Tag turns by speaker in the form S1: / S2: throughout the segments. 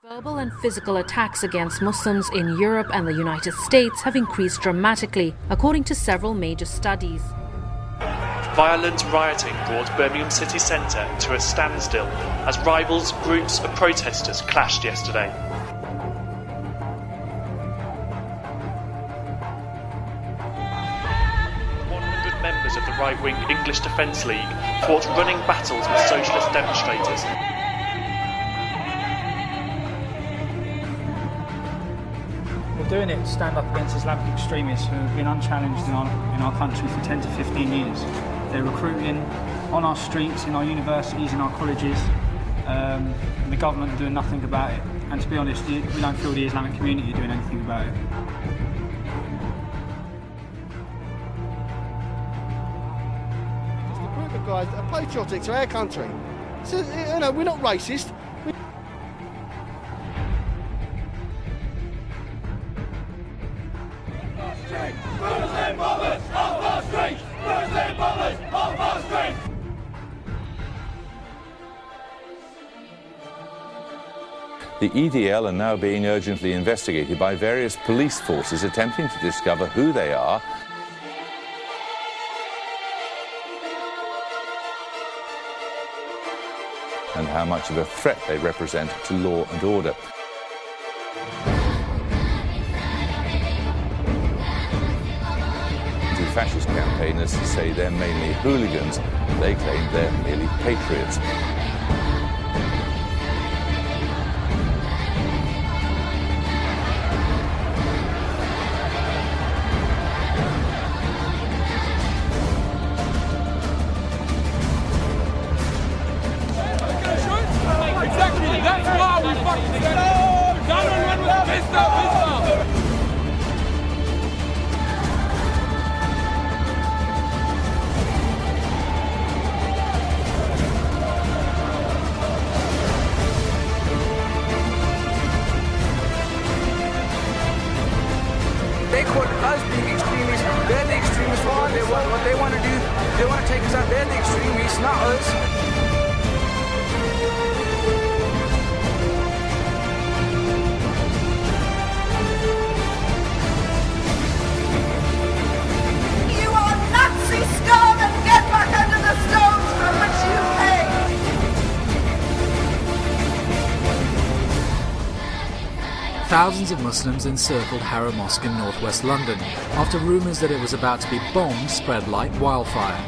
S1: Verbal and physical attacks against Muslims in Europe and the United States have increased dramatically, according to several major studies.
S2: Violent rioting brought Birmingham city centre to a standstill as rivals groups of protesters clashed yesterday. 100 members of the right-wing English Defence League fought running battles with socialist demonstrators.
S3: We're doing it to stand up against Islamic extremists who have been unchallenged in our country for 10 to 15 years. They're recruiting on our streets, in our universities, in our colleges, and the government are doing nothing about it. And to be honest, we don't feel the Islamic community are doing anything about it.
S4: Just a group of guys that are patriotic to our country. So, you know, we're not racist.
S5: The EDL are now being urgently investigated by various police forces attempting to discover who they are and how much of a threat they represent to law and order. Fascist campaigners say they're mainly hooligans. They claim they're merely patriots.
S6: Exactly, that's why we fucking said Donald was pissed off.
S7: They call us being extremists. They're the extremists for what they want to do. They want to take us out. They're the extremists, not us.
S8: You are Nazi scum and get back under the stones from which you came.
S9: Thousands of Muslims encircled Harrow Mosque in northwest London after rumours that it was about to be bombed spread like wildfire.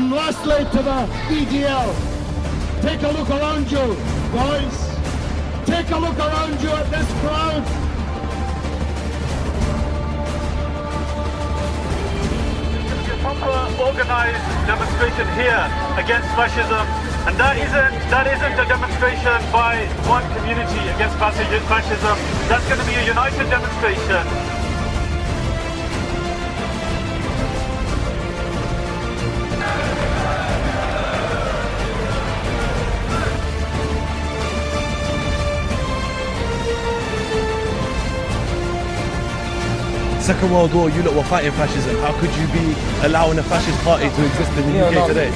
S10: Lastly to the EDL, take a look around you, boys. Take a look around you at this crowd.
S11: Proper organised demonstration here against fascism, and that isn't a demonstration by one community against fascism. That's going to be a united demonstration.
S12: Second World War, you lot were fighting fascism. How could you be allowing a fascist party to exist in the UK today?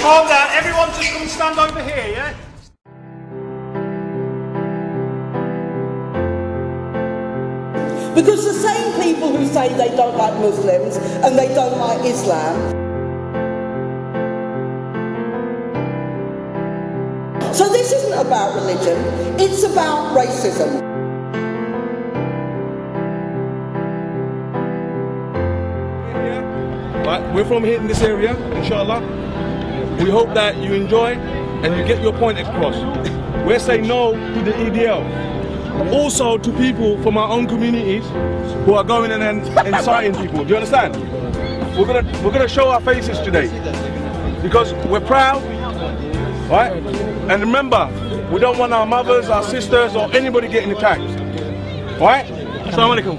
S11: Calm down, everyone just come stand over here, yeah?
S13: Because the same people who say they don't like Muslims and they don't like Islam. So this isn't about religion, it's about racism.
S12: Right, we're from here in this area, inshallah. We hope that you enjoy and you get your point across. We're saying no to the EDL. also to people from our own communities who are going and inciting people. Do you understand? We're gonna show our faces today because we're proud, right? And remember, we don't want our mothers, our sisters, or anybody getting attacked, right? Assalamu alaikum.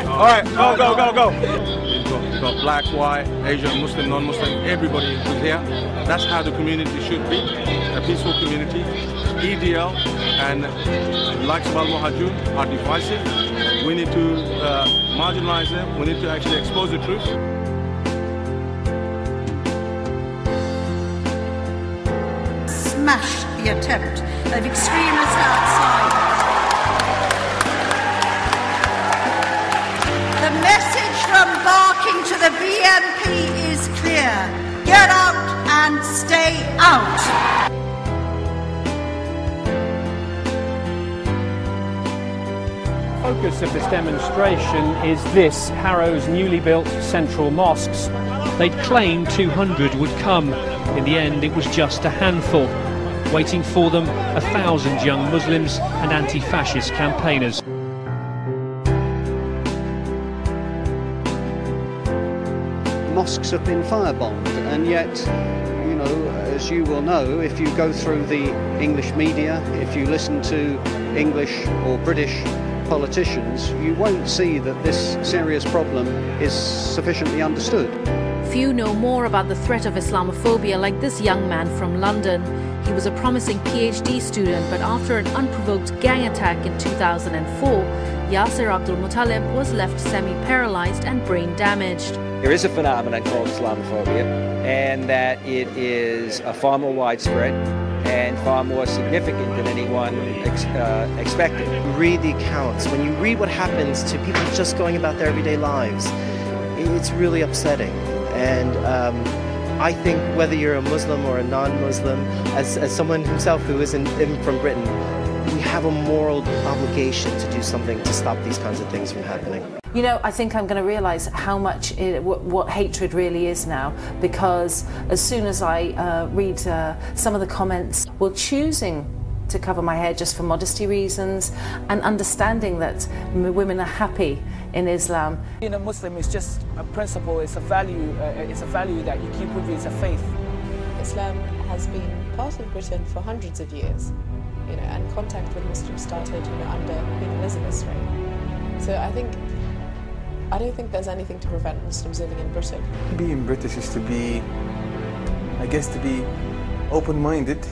S12: All right, go. We've got black, white, Asian, Muslim, non-Muslim, everybody is here. That's how the community should be, a peaceful community. EDL and likes of Al-Muhajirun are divisive. We need to marginalize them. We need to actually expose the truth.
S8: Smash the attempt of extremists outside. The message from Barking to the BNP is clear. Get out and stay out.
S14: The focus of this demonstration is this, Harrow's newly built central mosques. They'd claimed 200 would come. In the end, it was just a handful. Waiting for them, 1,000 young Muslims and anti-fascist campaigners.
S15: Mosques have been firebombed, and yet, you know, as you will know, if you go through the English media, if you listen to English or British politicians, you won't see that this serious problem is sufficiently understood.
S1: Few know more about the threat of Islamophobia like this young man from London. He was a promising PhD student, but after an unprovoked gang attack in 2004, Yasser Abdul Muttalib was left semi-paralyzed and brain damaged.
S16: There is a phenomenon called Islamophobia, and that it is far more widespread and far more significant than anyone expected.
S17: Read the accounts. When you read what happens to people just going about their everyday lives, it's really upsetting. And I think whether you're a Muslim or a non-Muslim, as someone himself who isn't from Britain, we have a moral obligation to do something to stop these kinds of things from happening.
S18: You know, I think I'm going to realise how much what hatred really is now, because as soon as I read some of the comments, well, choosing to cover my hair just for modesty reasons and understanding that women are happy in Islam.
S7: Being a Muslim is just a principle, it's a value that you keep with you, it's a faith.
S19: Islam has been part of Britain for hundreds of years, you know, and contact with Muslims started, you know, under Queen Elizabeth's reign. So I don't think there's anything to prevent Muslims living in Britain.
S20: Being British is to be, I guess, to be open-minded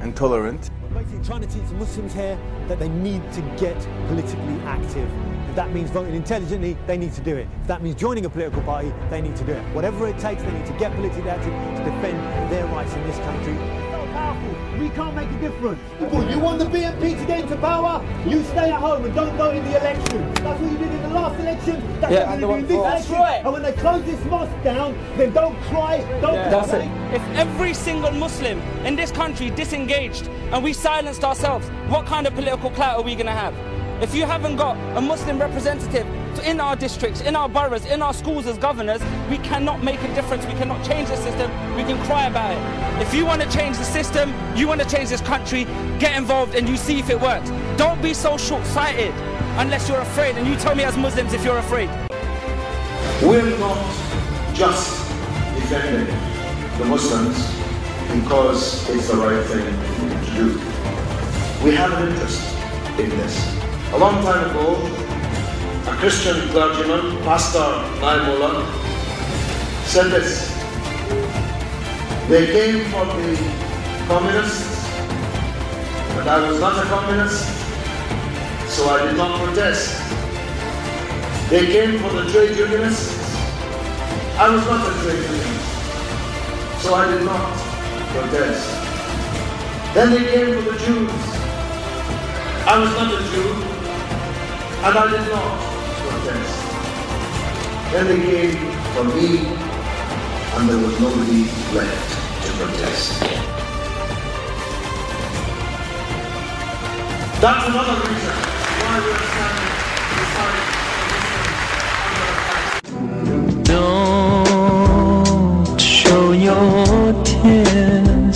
S20: and tolerant.
S21: We're basically trying to teach the Muslims here that they need to get politically active. If that means voting intelligently, they need to do it. If that means joining a political party, they need to do it. Whatever it takes, they need to get politically active to defend their rights in this country. It's so powerful, we can't make a difference. You want the BNP to get into power? You stay at home and don't vote in the election. That's what you did in the last election. That's what you did in this election. Right. And when they close this mosque down, then don't cry, don't complain.
S6: If every single Muslim in this country disengaged and we silenced ourselves, what kind of political clout are we going to have? If you haven't got a Muslim representative in our districts, in our boroughs, in our schools as governors, we cannot make a difference. We cannot change the system. We can cry about it. If you want to change the system, you want to change this country, get involved and you see if it works. Don't be so short-sighted unless you're afraid. And you tell me as Muslims if you're afraid.
S22: We're not just defending the Muslims because it's the right thing to do. We have an interest in this. A long time ago, a Christian clergyman, Pastor Naimullah, said this: they came for the communists, but I was not a communist, so I did not protest. They came for the trade unionists, I was not a trade unionist, so I did not protest. Then they came for the Jews, I was not a Jew, and I did not protest. Then they came for me, and there was nobody left to protest. That's another reason why we're standing beside
S23: Don't show your tears.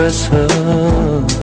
S2: was heard.